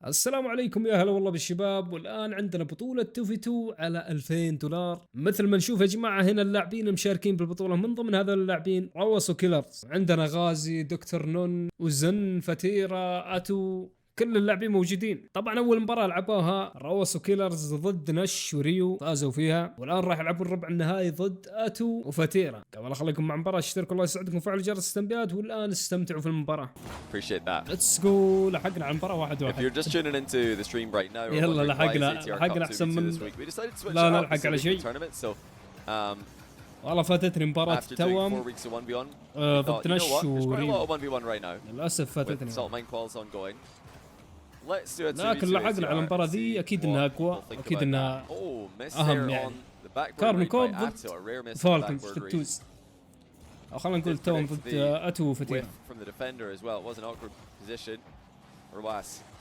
السلام عليكم يا هلا والله بالشباب. والآن عندنا بطولة 2v2 على $2000. مثل ما نشوف يا جماعة هنا اللاعبين المشاركين بالبطولة، من ضمن هذا اللاعبين روس وكيلرز. عندنا غازي، دكتور نون، وزن، فاتيرا، آتو، كل اللاعبين موجودين. طبعا اول مباراة لعبوها روس وكيلرز ضد نش وريو، فازوا فيها، والان راح يلعبون ربع النهائي ضد اتو وفاتيرا. قبل اخليكم مع المباراة اشتركوا، الله يسعدكم، وفعلوا جرس التنبيهات، والان استمتعوا في المباراة. Appreciate that. ليتس جو. لحقنا على المباراة 1-1. If you're just tuning into the stream right now, يلا لحقنا احسن من لا نلحق على شيء. والله فاتتني مباراة التوام ضد نش وريو، للأسف فاتتني. لكن لحقنا على المباراة دي، أكيد إنها أقوى، أكيد إنها أهم يعني. كارمن ضد فالكونز في التوز، أو خلينا نقول التوام ضد أتو وفاتيرا.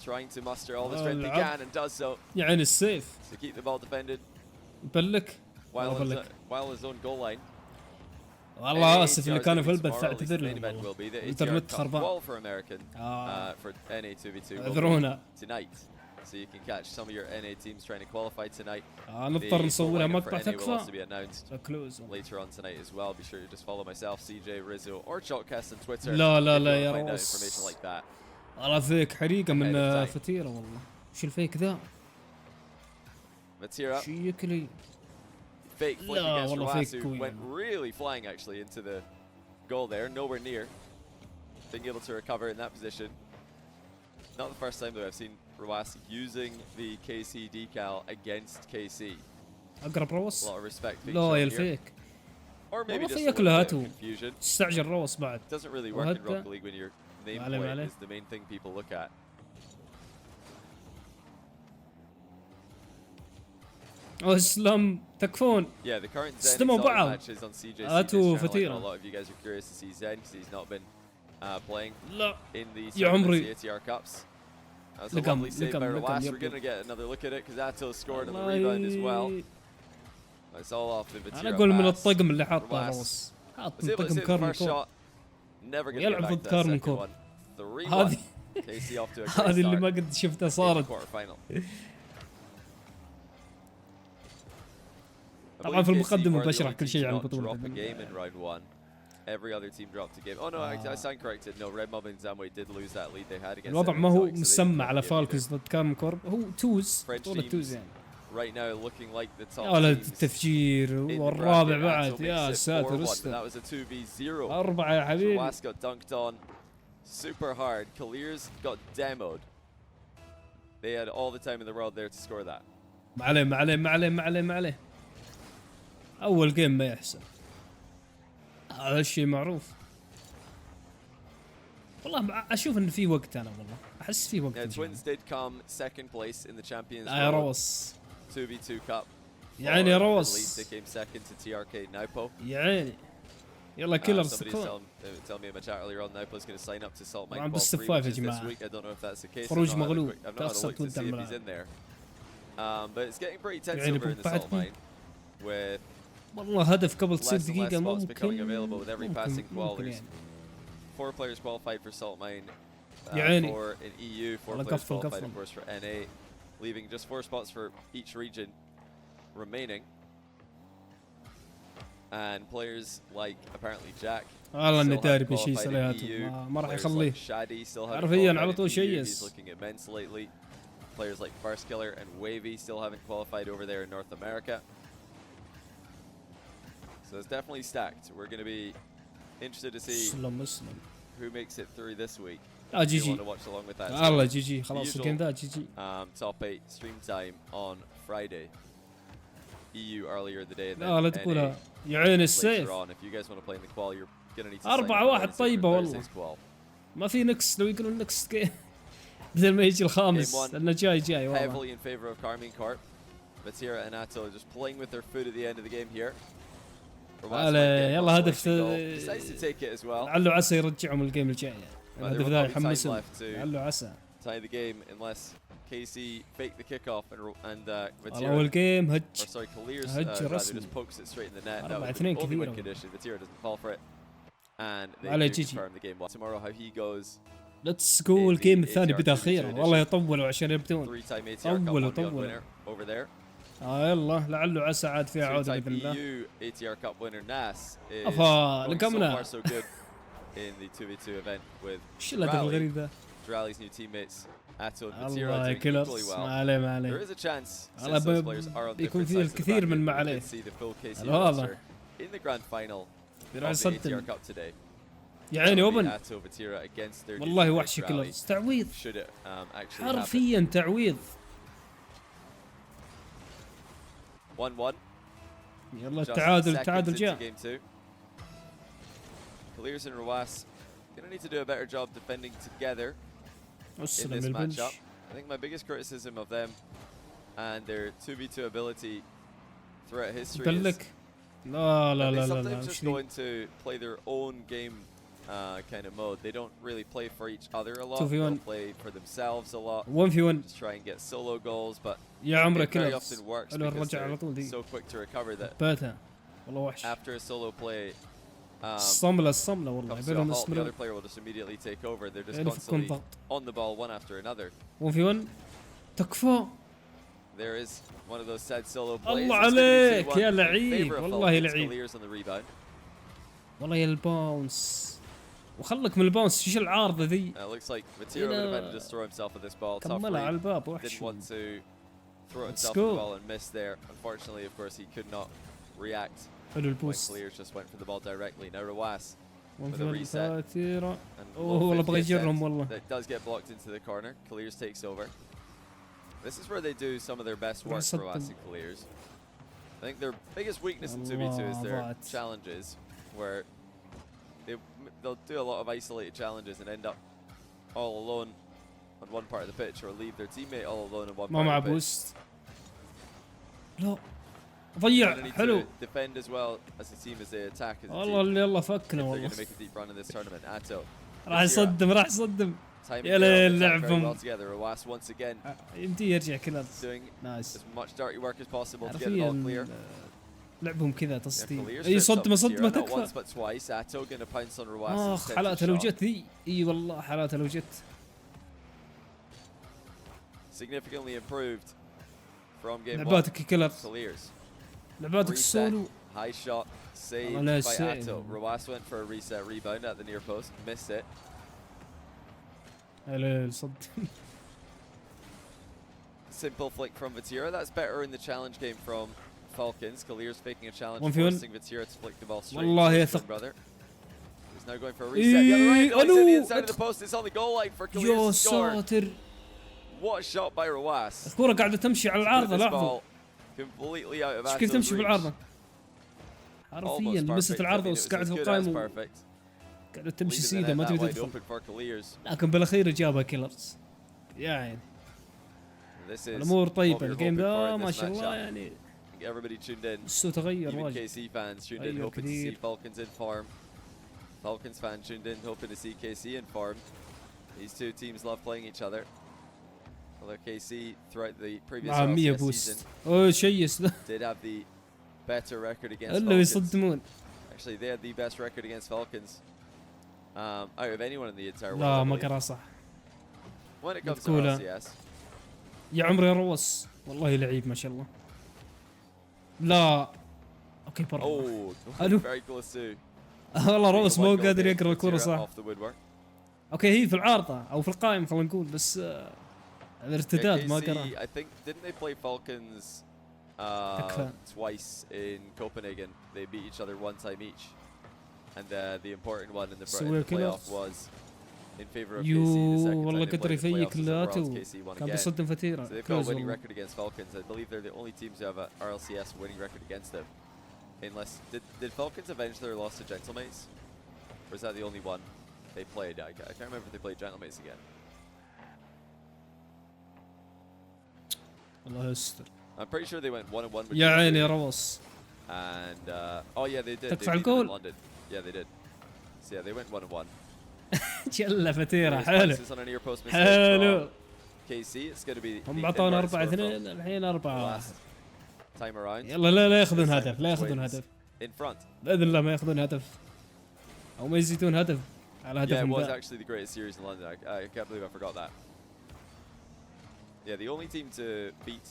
trying to muster all the strength he can and does so. يعني السيف to keep the ball defended يبلك while his own goal line. والله اسف اللي كانوا في البث، اعتذر لهم، الانترنت خربان. اعذرونا. So you can catch some of your NA teams trying to qualify tonight. نضطر نصورها مقطع تكفى. Later on tonight as well. Be sure to just follow myself, CJ, Rizzo, or Chalkcast on Twitter. لا يا روس. والله فيك حريقة من فاتيرا، والله وش الفيك ذا؟ فاتيرا شيكلي fake flick against Rowasu went really flying actually into the goal there, nowhere near being able to recover in that position. Not the first time though I've seen Rowasu using the KC decal against KC. أقرب روس. A lot of respect. لا يا الفيك. Or maybe just a little confusion. استعجل روس بعد. Doesn't really work in Rocket League when your nameplate is the main thing people look at. اسلم تكفون. Yeah, the current استموا بعض. matches on CJ's آتو وفاتيرا. a lot of you guys are curious to see Zen because he's not been playing in the ATR Cups. That's a lovely save by Rowas. We're going to get another look at it because ATOW scored on the rebound as well. It's all off the VATIRA. أنا أقول من الطقم اللي حاطه روس. حاط من طقم كارمن يلعب ضد كارمن كور. هذه اللي ما قد شفتها صارت. طبعا في المقدمة بشرح كل شيء عن البطولة. الوضع ما هو مسمى على فالكونز ضد كارمن كورب، هو توز، بطولة توز يعني. ولد التفجير والرابع بعد، يا ساتر استر. 4 يا حبيبي. Super hard. KILERZ got demoed. They had all the time in the world there to score that. ما عليه. أول جيم ما يحسن، هذا الشيء معروف. والله أشوف إن في وقت، أنا والله أحس في وقت. Twins did come second place in the Champions League. يا روس 2v2 Cup. يعني روس. They came second to TRK Naupo. يعني يلا كيلرز. Tell me in my chat earlier on Naupo's going to sign up to Salt Mine Qual 3 this week. I don't know if that's the case. خروج مغلوب. I've not had a look to see if he's in there. But it's getting pretty tense over in the Salt Mine with والله هدف قبل 9 دقيقة ممكن 4 players qualified for Salt Mine. 4 in EU, 4 players qualified of course for NA, leaving just 4 spots for each region remaining. And players like apparently Jack. والله اني داري بشيء سلياته ما راح يخليه. حرفيا على طول شيء. He's looking immense lately. Players like First Killer and Wavy still haven't qualified over there in North America. So it's definitely stacked. We're going to be interested to see who makes it through this week. GG. Want to watch along with that. الله GG خلاص الجيم ذا GG. Top 8 stream time on Friday. EU earlier in the day. لا تقولها يا عين السيف. If you guys want to play in the qual, you're going to need to 4-1 طيبة والله. ما في نكس، لو يقولون نكس بدل ما يجي الخامس لأنه جاي والله. Heavily in favor of Carmine Corp. VATIRA and ATOW are just playing with their foot at the end of the game here. يلا هدف لعله عسى يرجعهم الجيم الجاي. الهدف ذا يحمسهم، لعله عسى. Tie the game unless KC fake the kickoff and VATIRA. أول جيم هج رسمي. Just pokes it straight in the net. That was the only win condition. VATIRA doesn't fall for it, and they confirm the game. Tomorrow how he goes ليتس جو. الجيم الثاني بدا اخيرا والله، يطولوا عشان يبدون. طولوا يلا لعله عسى عاد فيها عوده باذن الله. افا لقمنا. ايش الهدف الغريب ذا؟ الله يا كيلرز ما عليه ما عليه. والله بيكون فيه الكثير من ما عليه. والله بيروح يصدم يا عيني اوبن. والله وحش كيلرز. تعويض حرفيا تعويض. 1-1. يلا التعادل جاء. KILERZ and Roas gonna need to do a better job defending together in this matchup. I think my biggest criticism of them and their 2v2 ability throughout history is they sometimes just go into play their own game kind of mode. They don't really play for each other a lot. They play for themselves a lot. 1v1. Just try and get solo goals, but يا عمره it very often works because they're so quick to recover that والله وحش. after a solo play الصملة والله the other player will just immediately take over. They're just constantly on the ball one after another. 1v1 تكفى. There is one of those sad solo plays. الله عليك يا لعيب والله لعيب. والله يا الباونس وخلك من الباونس. ايش العارضة ذي؟ Looks like VATIRA would have had to just throw himself at this ball. كملها على الباب وحش. Didn't want to throw himself at the ball and miss there. Unfortunately, of course, he could not react. حلو البوست. KILERZ just went for the ball directly. Now Roas with a وانفرد reset. فاتيرا. والله ابغى يجرهم والله. That does get blocked into the corner. KILERZ takes over. This is where they do some of their best work for Roas and KILERZ. I think their biggest weakness in 2v2 is their challenges, where they'll do a lot of isolated challenges and end up all alone on one part of the pitch, or leave their teammate all alone on one part of the pitch. لا ضيع. حلو. Defend as well as the team as they attack as a team. والله اللي يلا فكنا They're والله. going to make a deep run in this tournament. ATOW. راح يصدم. يا لعبهم. Once again. يمدي يرجع كيلرز. Doing as much dirty work as possible to get it all clear. لعبهم كذا تصديم. اي صدمة تكفى. حالاتها لو جت ذي. اي والله حالاتها لو جت. Significantly improved from game 1. لعباتك كيلرز. KILERZ. لعباتك السولو. High shot saved by ATOW. Roas went for a reset rebound at the near post. Missed it. لا صدم. Simple flick from VATIRA. That's better in the challenge game from Falcons. KILERZ faking a challenge, forcing VATIRA to flick the ball straight to his brother. He's now going for a reset. The other right, to the inside of the post. It's on the goal line for KILERZ to score. What a shot by Roas. الكرة قاعدة تمشي على العارضة. لاحظوا. Completely out of ATOW's كيف تمشي reach. بالعارضة. حرفيا لمست العارضة وقعدت في القائمة. قاعدة تمشي سيدة ما تبي تدخل. لكن بالاخير جابها كيلرز. يا عيني. الامور طيبة. الجيم ذا ما شاء الله يعني. السوق تغير واجد. KC fans tuned in hoping to see Falcons in form. Falcons fans tuned in hoping to see KC in form. These two teams love playing each other. Although KC throughout the previous season did have the better record against Falcons. Actually, they had the best record against Falcons out of anyone in the entire world. لا ما قرا صح. When it comes to RLCS. يا عمري يا روس والله لعيب ما شاء الله. لا اوكي برا. Very close to. والله روس مو قادر يقرا الكرة صح. اوكي هي في العارضة او في القائمة خلينا نقول بس الارتداد ما قرا. I think didn't they play Falcons twice in Copenhagen? They beat each other one time each, and the important one in the playoff was in favor of KC. والله قدر يفيك اللاتو. كان بيصدم فاتيرا. So they've got a winning record against Falcons. I believe they're the only teams who have a RLCS winning record against them. Unless did Falcons avenge their loss to Gentlemates, or is that the only one they played? I can't remember if they played Gentlemates again. الله يستر. I'm pretty sure they went 1-1 with يا عيني يا روس. And oh yeah, they did. تكفى الجول. Yeah, they did. So yeah, they went 1-1. جل فاتيرا حلو. حلو. KC, it's going to be. هم عطونا 4-2 الحين 4. Time around. يلا لا ياخذون هدف. لا ياخذون هدف. In front. بإذن الله ما ياخذون هدف. أو ما يزيدون هدف. على هدفهم. Yeah, it was actually the greatest series in London. I can't believe I forgot that. Yeah, the only team to beat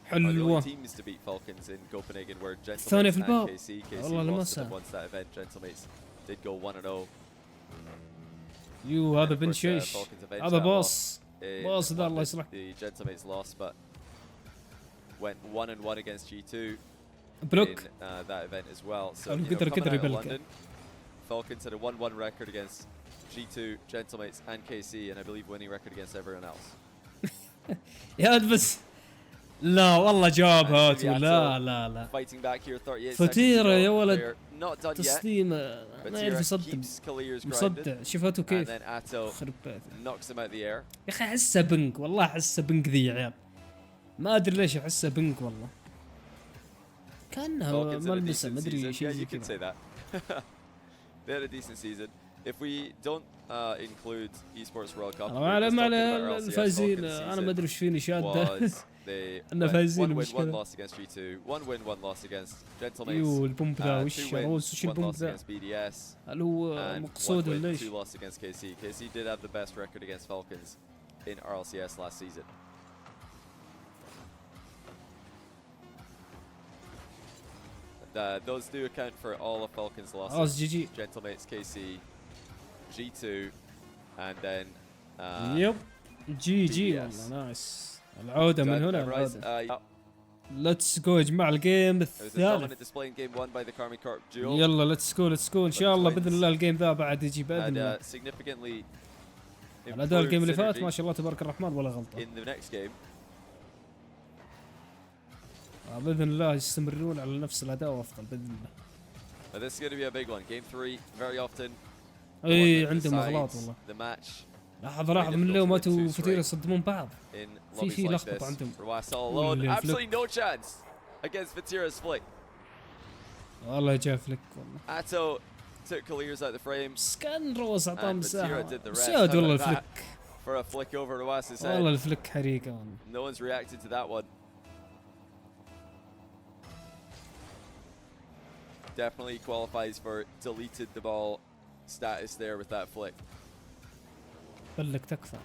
حلوة. the only teams to beat Falcons in Copenhagen were الثانية Gentlemates في الباب. and KC. KC والله lost to them لمسها. once that event. Gentlemates did go 1-0. يو هذا بن شيش. هذا باص. باص ذا الله يصلح. The Gentlemates lost, but went 1-1 against G2 بلوك. in that event as well. So قدر coming out of London, Falcons had a 1-1 record against G2, Gentlemates and KC, and I believe winning record against everyone else. يا بس لا والله جابها. لا لا لا. Fighting back here 38 فاتيرا يا seconds ولد. ago. Not done yet. تصديم ما يعرف يصدم. مصدع. شفته كيف. And then ATOW خرب بيته. knocks him out the air. يا اخي احسه بنك والله احسه بنك ذي يا عيال. ما ادري ليش احسه بنك والله. كانها ملمسه ما ادري شيء زي كذا. They had a decent season. If we don't include esports world cup, ما على الفايزين انا ما ادري ايش فيني شاده. أنا فايزين one المشكلة. loss against G2, one win, one loss against Gentlemates. يو البومب ذا وش روز وش one البومب loss ذا؟ against BDS. هل هو and مقصود one ولا win, ايش؟ two loss against KC. KC did have the best record against Falcons in RLCS last season. Those do account for all of Falcons' losses. جي جي. Gentlemates, KC, G2, and then يب جي جي والله نايس. العودة من هنا العودة. ليتس جو يا جماعة الجيم الثالث. يلا ليتس جو ان شاء الله باذن الله الجيم ذا بعد يجي باذن الله. الاداء الجيم اللي فات ما شاء الله تبارك الرحمن ولا غلطة. باذن الله يستمرون على نفس الاداء وافضل باذن الله. This is going to be a big one. Game 3 very often. اي عندهم اغلاط والله. لاحظ من اليوم ماتوا فاتيرا يصدمون بعض. في لخبطة عندهم. Absolutely no chance against Vatira's flick. والله جاء فليك والله. ATOW took KILERZ out the frame. سكان روس عطاه مساحة. سياد والله الفليك. For a flick over Ruas's head. والله الفليك حريقة والله. No one's reacted to that one. Definitely qualifies for deleted the ball status there with that flick. بلك تكفى.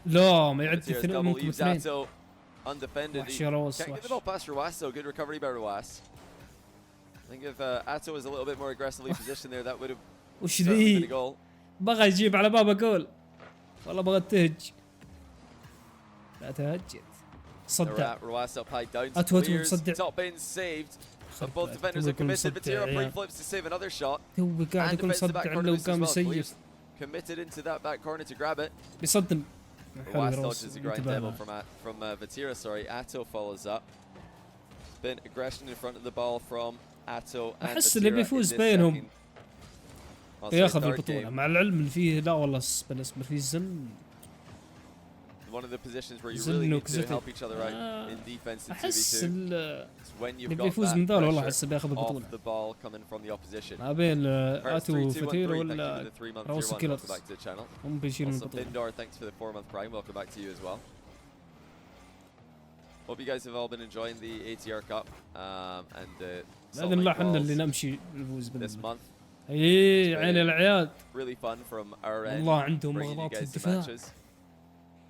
لا ما يعد اثنين منكم اثنين. Undefended. وحش يا روس. Can't get the ball past Ruas, so good recovery by Ruas. I think if ATOW was a little bit more aggressively positioned there, that would have وش ذي؟ بغى يجيب على بابا جول. والله بغى تهج. لا تهجت. صدق. ATOW صدق. Top in saved. But both defenders are committed. Batira pre-flips to save another shot. تو قاعد يقول صدق عنه وقام يسيف. Committed into that back corner to grab it. بيصدم. Ruas dodges a grind demo from Vatira. Sorry, ATOW follows up. Been aggression in front of the ball from ATOW and أحس اللي بيفوز بينهم بياخذ البطولة مع العلم إن فيه لا والله بالنسبة فيه زن. One of the positions where you really need to help each other out in defense in 2v2. أحس when you've اللي got بيفوز من ذا والله أحس بياخذ off البطولة. the ball coming from the opposition. ما بين ATOW وفاتيرا ولا روس كيلرز. هم بيشيلون البطولة. Lindor, thanks for the 4-month prime. Welcome back to you as well. Hope you guys have all been enjoying the ATR Cup and the بإذن الله حنا اللي نمشي نفوز this month. إيه عين العياد. Really fun from our end. والله عندهم أغلاط في الدفاع.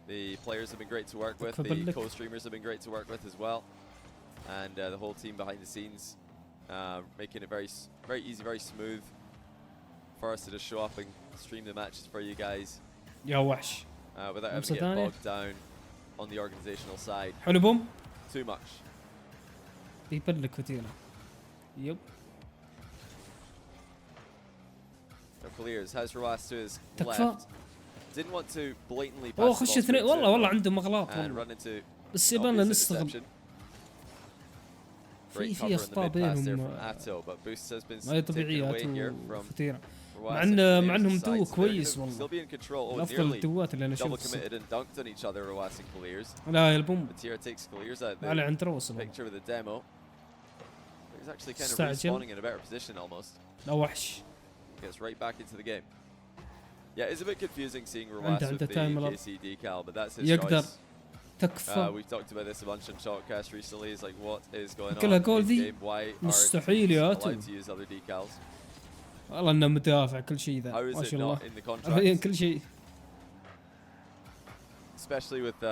The players have been great to work with. The co-streamers have been great to work with as well, and the whole team behind the scenes, making it very easy, very smooth for us to just show up and stream the matches for you guys. يا وحش. Without having to get bogged down on the organizational side. حلو بوم. Too much. يبلك فاتيرا. يب. So KILERZ has Ruas to his left. Didn't want to blatantly pass. خش اثنين والله عندهم اغلاط والله. بس يبغى نستغل. في اخطاء بينهم ما هي طبيعية فاتيرا مع انهم تو كويس والله من افضل الدوات اللي انا شفتها. لا يا البوم على عند روس استعجل. لا وحش. Gets right back into the game. Yeah, it's a bit confusing seeing Ruas with the KC decal, but that's his choice. We've talked about this a bunch on Shotcast recently. It's like, what is going on in the game? Why are teams allowed to use other decals? والله انه مدافع كل شيء ذا How is ما it شاء الله. not in the حرفيا contract? كل شيء. Especially with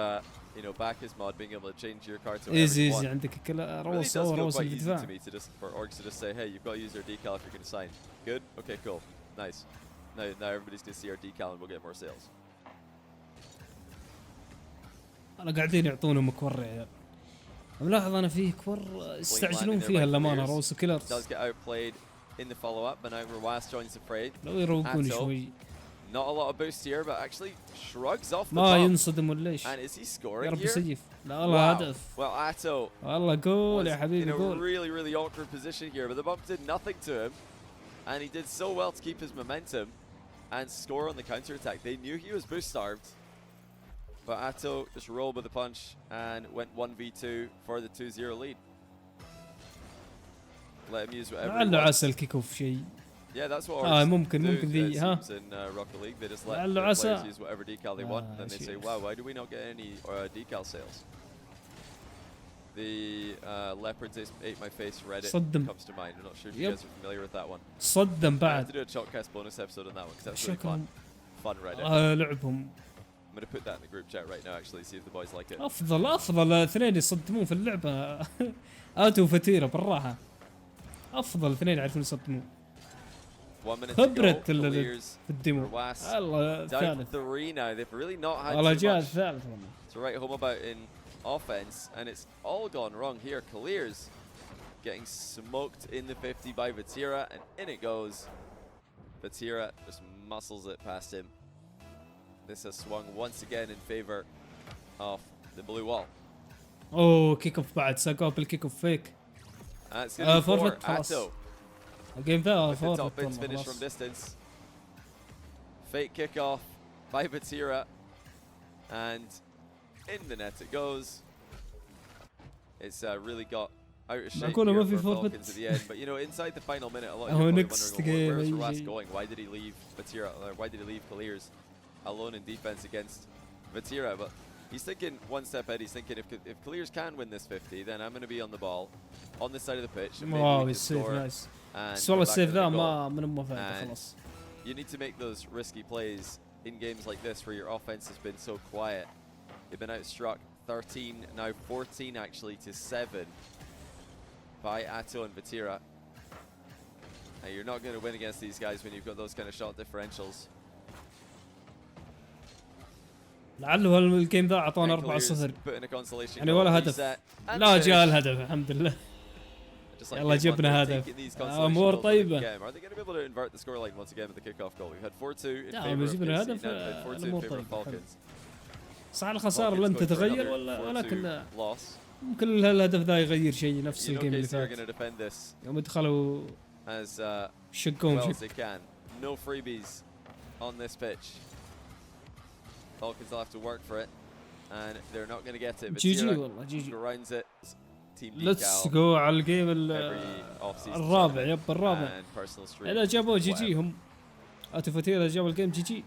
you know, back his mod being able to change your card to whatever ايزي you want. ايزي عندك كلا Really روس does او feel روس quite اللي easy to دفاع. me to just for orgs to just say, hey, you've got to use your decal if you're going to sign. Good? Okay, cool. Nice. Now everybody's going to see our decal and we'll get more sales. انا قاعدين يعطونهم كور يا عيال. ملاحظ انا فيه كور يستعجلون فيها الامانه روس كيلرز. Does get outplayed in the follow-up, but now Rawas joins the fray. لو يروقون ATOW. شوي. Not a lot of boost here, but actually shrugs off the ما bomb. ينصدم ولا ايش؟ And is he يا scoring رب here? يسيف. لا والله هدف. Well, ATOW والله جول was يا in حبيبي a جول. really awkward position here, but the bump did nothing to him, and he did so well to keep his momentum and score on the counter attack. They knew he was boost starved, but ATOW just rolled with the punch and went 1v2 for the 2-0 lead. Let him use whatever he لعله wants. عسى الكيك اوف شيء. Yeah, that's what orgs ممكن do, ذي ها. it seems in Rocket League. They just let لعله their عسى. players use whatever decal they want, and then they say, wow, why do we not get any decal sales? The Leopards ate my face Reddit صدم. comes to mind. I'm not sure if you guys are familiar with that one. صدم I have بعد. to do a Chalkcast bonus episode on that one because that's really شكرا. fun Reddit. لعبهم. I'm going to put that in the group chat right now actually, see if the boys like it. افضل اثنين يصدمون في اللعبه. آتو وفاتيرا بالراحه. افضل اثنين يعرفون يصدمون. 1 minute to خبرة go. في KILERZ, الديمو. Rawas, الله down الثالث. 3 now. They've really not had والله too جاء much الثالث والله. to write home about in offense, and it's all gone wrong here. KILERZ getting smoked in the 50 by VATIRA, and in it goes. VATIRA just muscles it past him. This has swung once again in favor of the blue wall. اوه كيك اوف بعد ساقوه بالكيك اوف فيك. That's going to be for forfeit خلاص. ATOW. الجيم ذا With the top فورفت bins finished from والله. distance. Fake kickoff by VATIRA, and in the net it goes. It's really got out of shape معقولة here ما for في forfeit؟ Falcons at the end, but you know, inside the final minute, a lot of هو people are next wondering, well, game where's يجي. Rawas going? Why did he leave VATIRA? Or why did he leave KILERZ alone in defense against VATIRA? But he's thinking one step ahead. He's thinking if KILERZ can win this 50, then I'm going to be on the ball, on this side of the pitch, and maybe واو we can السيف score. نايس. And بس والله come back السيف with ذا a goal. ما من موفق And خلاص. You need to make those risky plays in games like this where your offense has been so quiet. They've been outstruck 13, now 14 actually to 7 by ATOW and VATIRA. And you're not going to win against these guys when you've got those kind of shot differentials. لعله الجيم ذا اعطونا And 4-0 KILERZ put in a consolation يعني goal, ولا هدف. reset, and لا finish. جاء الهدف الحمد لله. Just like يلا game one, جبنا they're هدف. taking these consolation امور goals when they طيبة. get 'em. Are they going to be able to invert the scoreline once again with the kickoff goal? We've had 4-2 in لا، favor of جبنا KC, هدف، now we've had 4-2 in الأمور favor of طيبة. Falcons. صح الخسارة لن تتغير ولكن ممكن الهدف ذا يغير شيء نفس الجيم اللي فات. يوم دخلوا شقون well as they can. No freebies on this pitch. Falcons will have to work for it, and they're not going to get it. جي جي والله جي جي. Grinds it. Team ليتس Decal. جو على الجيم Every off-season الرابع. يب الرابع. and personal stream. إذا جابوا جي جي هم آتو فاتيرا جابوا الجيم جي جي.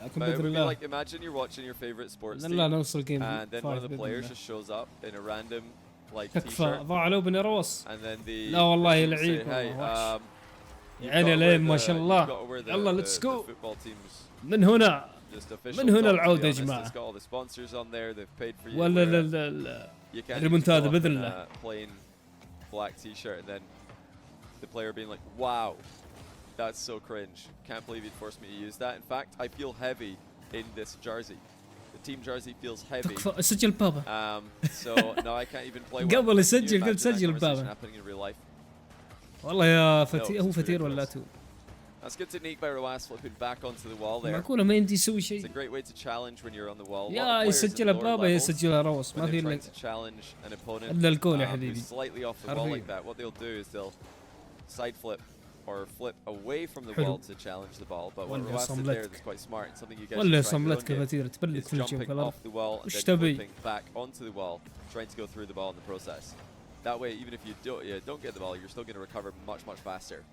لكن But it بإذن would be الله. like imagine you're watching your favorite sports لا team, نوصل جيم. and then one of the players just shows up in a random like تكفى t-shirt, ضاع لو بني روس. and then the لا والله the team يلعيب say, والله hey, وحش. you've يعني got to لين wear ما the- شاء you've الله. got to wear the- يلا the- ليتس the جو. football team's من هنا just official من هنا top, to be العودة يا honest. جماعة. It's got all the sponsors on there. They've paid for you. ولا to wear it. لا You can't الريمونتادا even go up بإذن in الله. a plain black t-shirt and then the player being like, wow, that's so cringe. Can't believe you'd forced me to use that. In fact, I feel heavy in this jersey. The team jersey feels heavy. تكفى سجل بابا. So now I can't even play well. قبل Can you يسجل قلت imagine that سجل conversation بابا. happening in real life? والله يا No, هو it's فتير ولا ridiculous. تو. That's good technique by Rawas, flipping back onto the wall there. معقولة ما يمدي يسوي It's a شيء. great way to challenge when you're on the wall. A lot يا of players in يسجلها the lower بابا levels, يسجلها روس when ما they're في trying لك to challenge an opponent إلا الجول يا who's حبيبي. slightly off the wall like that, what they'll do is they'll side flip or flip away from the wall to challenge the ball. But what Rawas did there is quite smart and something you guys ولا should try in your own صملتك game. فتيرة تبلك Is كل شيء jumping في الأرض. off the wall and وش then تبي؟ flipping back onto the wall, trying to go through the ball in the process. That way, even if you don't get the ball, you're still going to recover much faster.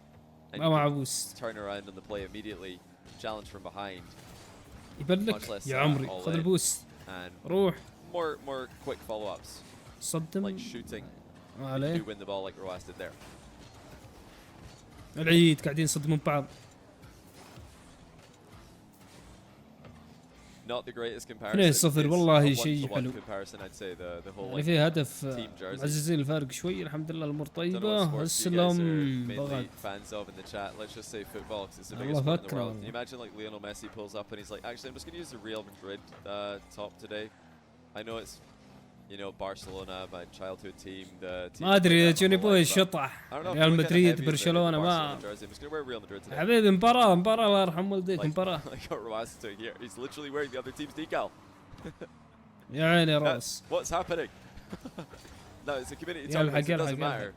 And ما you can معبوس. turn around on the play immediately, challenge from behind, يبلك يا عمري خذ البوست and روح more quick follow-ups, صدم like shooting. ما You عليه. do win the ball like Rawas did there. العيد قاعدين يصدمون بعض. Not the greatest comparison. 2-0 والله شيء حلو. يعني في هدف معززين الفارق شوي. الحمد لله الامور طيبه. السلام بغد. الله فكره. You imagine like Lionel Messi pulls up and he's like, actually, I'm just going to use the Real Madrid top today. I know it's, you know, Barcelona, my childhood team. ما ادري جوني بوي شطح ريال مدريد برشلونه ما. حبيبي مباراه الله يرحم والديك مباراه. He's literally wearing the other team's decal. يا عيني راس. What's happening? No, it's a community tournament, so it doesn't matter.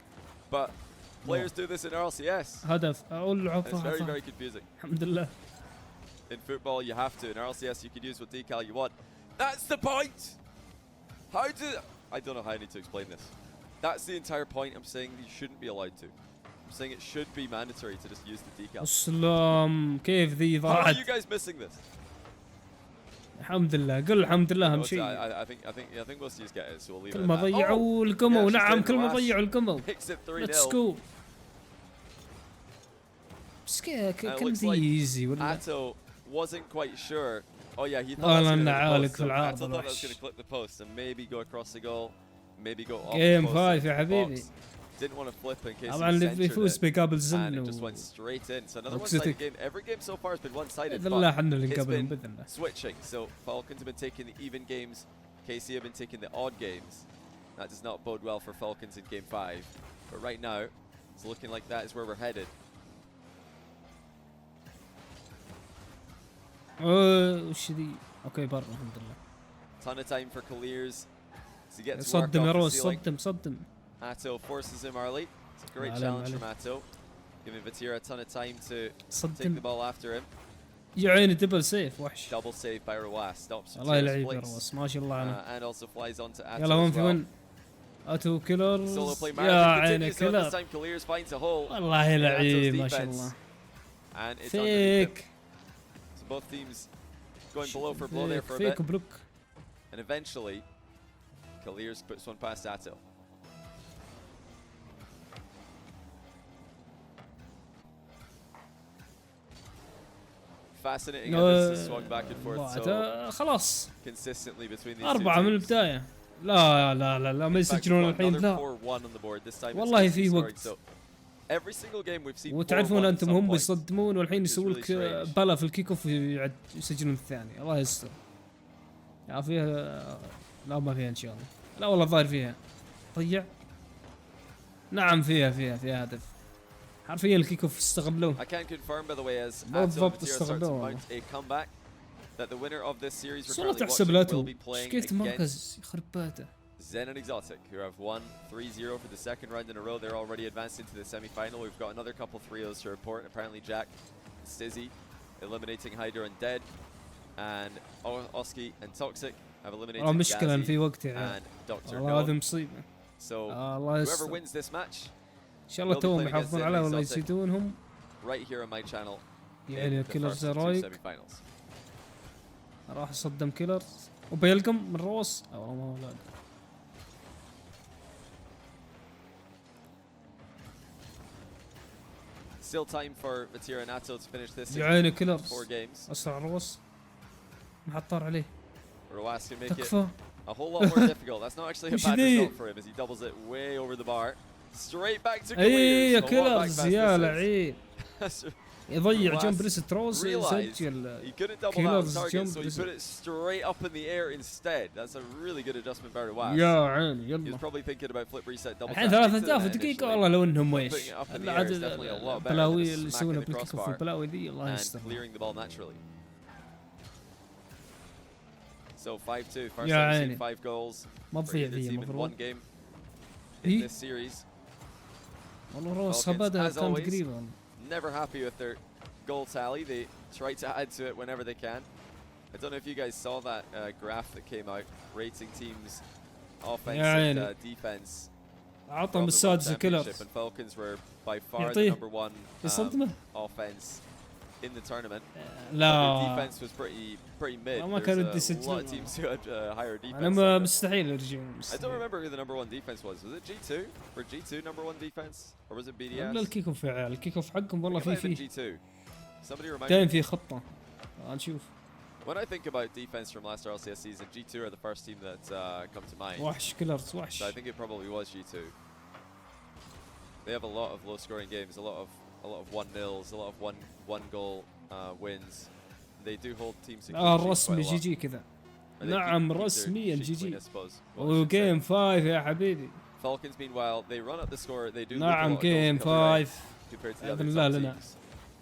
But players do this in RLCS. هدف اقول له It's very, very confusing. الحمد لله. In football you have to. In RLCS you can use what decal you want. That's the point! How do... I don't know how I need to explain this. That's the entire point. I'm saying you shouldn't be allowed to. I'm saying it should be mandatory to just use the decal. السلام كيف ذي ضاعت. How are you guys missing this? الحمد لله قل الحمد لله اهم شيء. I think most of you get it, so we'll leave it. كل ما ضيعوا القمو. نعم كل ما ضيعوا القمو. Let's go. بس كم ذي ايزي ولا. ATOW wasn't quite sure. Oh yeah, he thought والله انه عالق في العارض. I thought I was going to clip the post and maybe go across the goal, maybe go off Game the post. Game 5 يا حبيبي. Didn't want to flip in case طبعا اللي بيفوز بيقابل زن. And it just went straight in. So another one-sided game. Every game so far has been one-sided. بإذن الله احنا اللي It's نقابلهم been بإذن الله. switching. So Falcons have been taking the even games. KC have been taking the odd games. That does not bode well for Falcons in game 5. But right now, it's looking like that is where we're headed. وش ذي؟ اوكي برا الحمد لله. Ton of time for KILERZ to get to work صدم يا off the روز ceiling. صدم. ATOW forces him early. It's a great challenge from ATOW. Giving VATIRA a ton of time to take the ball after him. يا عيني دبل سيف وحش. Double save by Roas. Stops الله يلعب روس ما شاء الله عليه. And also flies onto ATOW. يلا وين في وين؟ ATOW كيلرز. يا عيني كيلرز. KILERZ finds a hole. والله يلعب ما شاء الله. And it's فيك. So both teams going blow for blow there for a bit. فيك بلوك. And eventually, KILERZ puts one past ATOW. Fascinating how this is swung back and forth so خلاص consistently between these 4 من البداية. لا ما يسجلون الحين لا. والله في وقت. Every single game we've seen. وتعرفون انتم هم يصدمون والحين يسوون لك بلا في الكيك اوف يسجلون الثاني. الله يستر. يا فيها لا ما فيها ان شاء الله. لا والله الظاهر فيها. ضيع. نعم فيها هدف. حرفيا الكيك اوف استغلوه. I can confirm by the way as ATOW start to mount a comeback that the winner of this series we're currently watching will be playing against Zen and Exotic, who have won 3-0 for the second round in a row. They're already advanced into the semi-final. We've got another couple 3-0s to report. Apparently Jack, Stizzy eliminating Hyder and Dead, and Oski and Toxic have eliminated Gazi and Dr. No. So whoever wins this match ان شاء الله توهم يحافظون عليه ولا يزيدونهم. Right here on my channel. يعني كيلرز رايك راح يصدم كيلرز وبيلقم من روس او ما لا. Still time for VATIRA and ATOW to finish this. يا عيني كيلرز 4 games. اسرع روس محطار عليه. Roas can make it a whole lot more difficult. That's not actually a bad result for him as he doubles it way over the bar. Straight back to KILERZ. يا كيلرز يا لعيب. يضيع جنب ريست روز يسجل. KILERZ jump, so he put it straight up in the air instead. That's a really good adjustment by Roas. يا عيني يلا. He's probably thinking about flip reset double. الحين 3 أهداف دقيقة والله لو انهم ويش. البلاوي اللي يسوونها بالكيك اوف البلاوي ذي الله يستر. Clearing the ball naturally. So 5-2, first time 5 goals. ما تضيع ذي المفروض. One game in this series. والله روس بدأ كان تقريبا. Never happy with their goal tally. They try to add to it whenever they can. I don't know if you guys saw that graph that came out rating teams offense and defense. عطهم السادس كيلرز. And Falcons were by far the number 1 offense in the tournament. لا Their defense was pretty mid. ما كانوا يدي There's a lot of يسجلون. teams who had higher defense. انا مستحيل يرجعون. I don't remember who the number 1 defense was. Was it G2? For G2 number 1 defense? Or was it BDS? لا الكيك اوف يا عيال، الكيك اوف حقهم والله في G2. Somebody remind me. دايم في خطة. نشوف. When I think about defense from last RLCS season, G2 are the first team that come to mind. وحش كيلرز وحش. So I think it probably was G2. They have a lot of low-scoring games, a lot of 1-0s, a lot of one goal wins. They do hold teams in الرسمي جي جي كذا. نعم رسميا جي جي. وجيم 5 يا حبيبي. Falcons meanwhile they run up the score. They do. نعم جيم 5. بإذن الله لنا.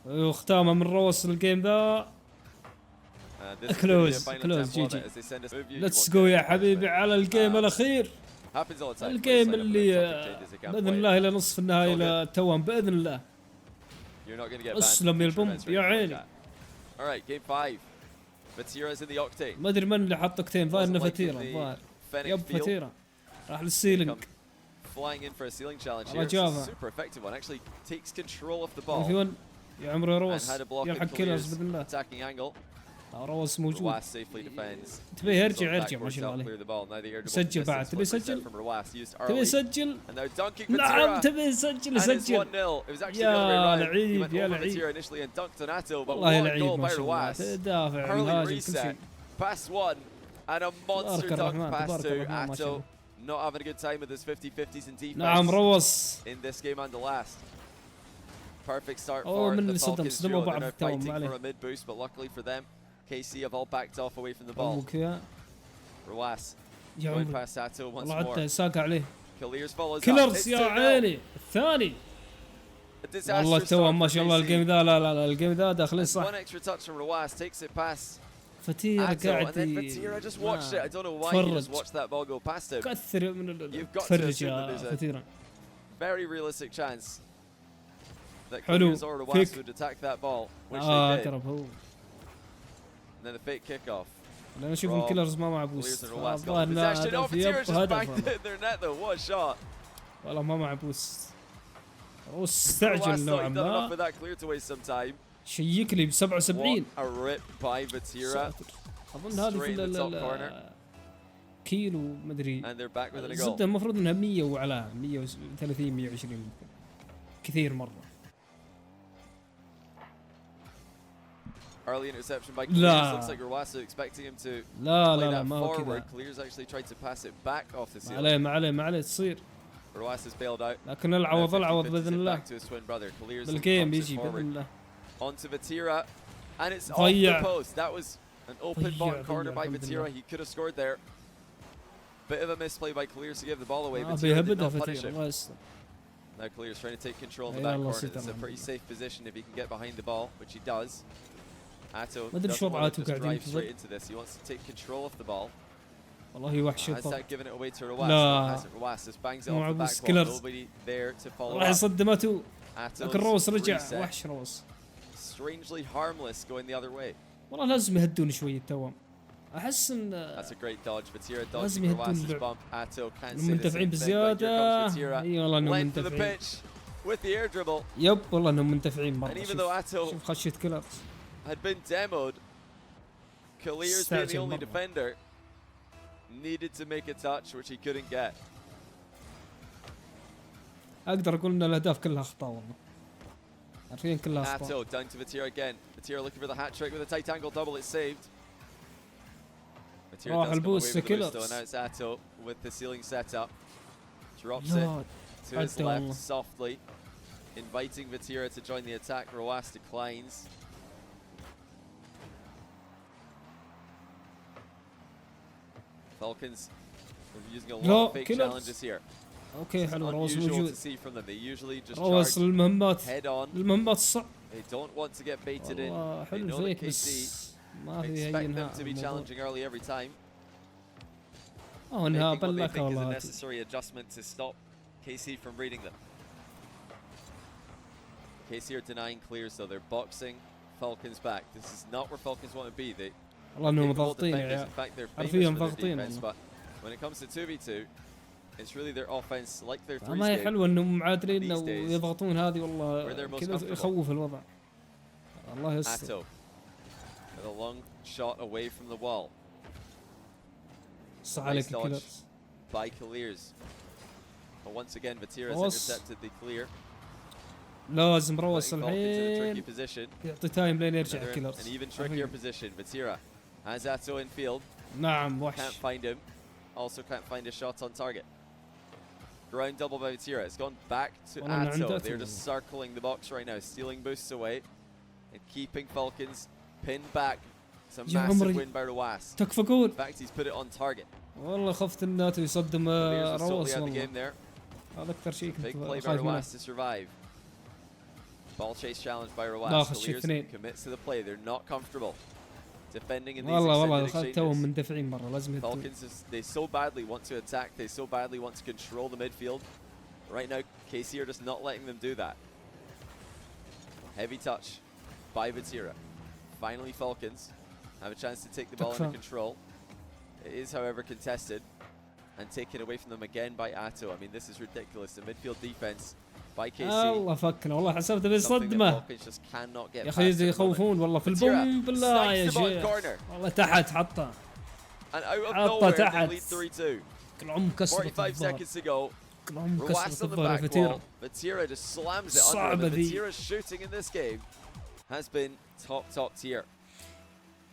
وختامه من روس الجيم ذا. كلوز جي جي. ليتس جو يا حبيبي على الجيم الأخير. الجيم اللي بإذن الله إلى نصف النهائي إلى التوام بإذن الله. اسلم يا البوم يا عيني. ما ادري من اللي حط اوكتين، ظاهر انه فاتيرا، الظاهر يب فاتيرا راح للسيلينج. رجافة في ون يا عمرو روس يلحق كيلرز باذن الله. روس موجود. تبي يرجع ما شاء الله عليه. يسجل بعد، تبي يسجل؟ تبي يسجل؟ نعم تبي يسجل يسجل. يا لعيب يا لعيب والله يا لعيب ما شاء الله، تدافع مهاجم كل شيء. تبارك الرحمن تبارك الرحمن ما شاء الله. Not having a good time with his 50-50s in defense. نعم روس. In this game and the last. Perfect start for من the Falcons. صدموا بعض They're fighting for a mid boost, but luckily for them, KC have all backed off away from the ball. Ruas going past ATOW once more. والله ساق عليه. KILERZ follows كيلرز يا عيني الثاني. والله تو ما شاء الله الجيم ذا لا الجيم ذا داخلين صح. One extra touch from Ruas takes it past فاتيرا قاعد Fatira just watched it. I don't know why he just watched that ball go past him. كثر من تفرج يا فاتيرا. Very realistic chance that حلو KILERZ or Ruas would attack that ball, which they did. قرب هو. And then the fake kickoff. لأن أشوف الكيلرز ما مع بوست. الظاهر إنه هدف يب هدف. والله ما مع بوست. واستعجل نوعا ما. شيك لي ب 77. أظن هذه في كيلو مدري. الزبدة المفروض إنها 100 وعلاها 130 120 كثير مرة. Early interception by KILERZ. Looks like Ruas expecting him to play that forward. KILERZ actually tried to pass it back off the ceiling. ما عليه تصير. Ruas is bailed out. لكن العوض بإذن الله. بالجيم بيجي بإذن الله. Onto VATIRA, and it's off the post. That was an open bottom corner by VATIRA. He could have scored there. Bit of a misplay by KILERZ to give the ball away. VATIRA did not punish him. Now KILERZ trying to take control of the back corner. It's a pretty safe position if he can get behind the ball, which he does. ATOW doesn't want to just drive straight into this. He wants to take control of the ball. والله وحش Has that given it away to Ruas? Ruas just bangs it off the back wall. Nobody there to follow up. راح يصدمته. لكن روس رجع وحش روس. Strangely harmless going the other way. والله لازم يهدون شوي التوام. أحس إن That's a great dodge. VATIRA dodging Ruas's bump. ATOW can't say مندفعين بزيادة. اي والله إنهم مندفعين. With the air dribble. يب والله إنهم مندفعين مرة. And even though ATOW شوف خشية كيلرز had been demoed, KILERZ being the only defender needed to make a touch which he couldn't get. أقدر أقول إن الأهداف كلها أخطاء والله. عارفين كلها أخطاء. ATOW down to VATIRA again. VATIRA looking for the hat trick with a tight angle double. It's saved. VATIRA does come away with the boost though, and now it's ATOW with the ceiling set up. Drops it to his left softly, inviting VATIRA to join the attack. Ruas declines. Falcons are using a lot of fake challenges here. اوكي حلو روس موجود. روس المهمات الصعب. They don't want to get baited in. حلو فيك بس ما في expect them to be challenging early every time. انها بلك والله. necessary adjustment to stop KC from reading them. KC are denying clears though. They're boxing Falcons back. This is not where Falcons want to be. They والله انهم ضاغطين يا عيال. حرفيا ضاغطين. When it comes to 2v2, it's really their offense like their 3 ما هي حلوة انهم معادلين ويضغطون هذه والله كذا يخوف الوضع. الله يستر. ATOW with a long shot away from the wall. صح عليك كيلرز. By KILERZ. But once again VATIRA has intercepted the clear. لازم روس الحين يعطي تايم لين يرجع كيلرز. An even trickier position. VATIRA has ATOW in field. نعم وحش. Can't find him. Also can't find a shot on target. Ground double by VATIRA. It's gone back to ATOW. They're just circling the box right now, stealing boosts away and keeping Falcons pinned back. It's a massive win by Roas. تكفكون. In fact, he's put it on target. والله خفت الناتو يصدم روس والله. هذا أكثر شيء كنت خايف منه. to survive. Ball chase challenge by Roas. KILERZ commits to the play. They're not comfortable defending in these extended توهم مندفعين مرة لازم Falcons they so badly want to attack. They so badly want to control the midfield. Right now, KC are just not letting them do that. Heavy touch by VATIRA. Finally, Falcons have a chance to take the ball under control. It is, however, contested and taken away from them again by ATOW. I mean, this is ridiculous. The midfield defense by KC. الله فكنا والله حسبته بالصدمة. يا أخي يخوفون والله في البوم بالله يا شيخ. والله تحت حطه. حطه تحت. كل عم كسر الضبار. كل عم كسر الضبار فاتيرا. VATIRA just slams it under them. VATIRA's shooting in this game has been top tier.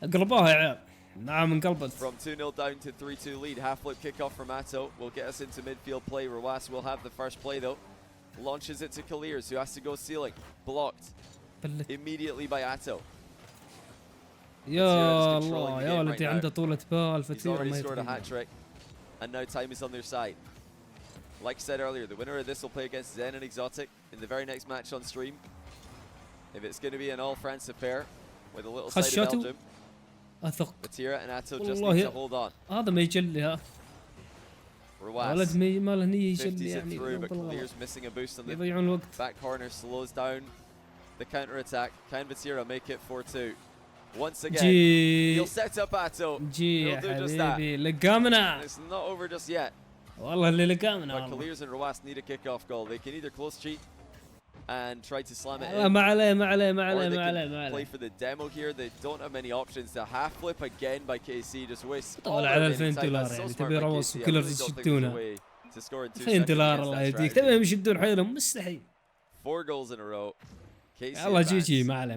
قلبوها يا عيال. نعم انقلبت. From 2-0 down to 3-2 lead. Half flip kickoff from ATOW will get us into midfield play. Roas will have the first play though. Launches it to KILERZ, who has to go ceiling. Blocked immediately by ATOW. يا الله يا ولدي عنده طولة بال فاتيرا ما scored a hat trick and now time is on their side. Like I said earlier, the winner of this will play against Zen and Exotic in the very next match on stream. If it's going to be an all France affair with a little side of Belgium, VATIRA and ATOW just need to hold on. هذا ما يجلي ها. ولد ما له نية يجلي يعني. KILERZ missing a boost on the back corner, slows down the counter attack. Can VATIRA make it 4-2? Once again, he'll set up ATOW. He'll do just that. لقامنا. It's not over just yet. والله اللي لقامنا. But KILERZ and Roas need a kickoff goal. They can either close cheat and try to slam it in. ما عليه Play for the demo here. They don't have many options. The half flip again by KC just wastes all طول على $2000 يعني تبي روس وكيلرز يشدونه. $2000 الله يهديك تبيهم يشدون حيلهم مستحيل. 4 goals in a row. الله جي ما عليه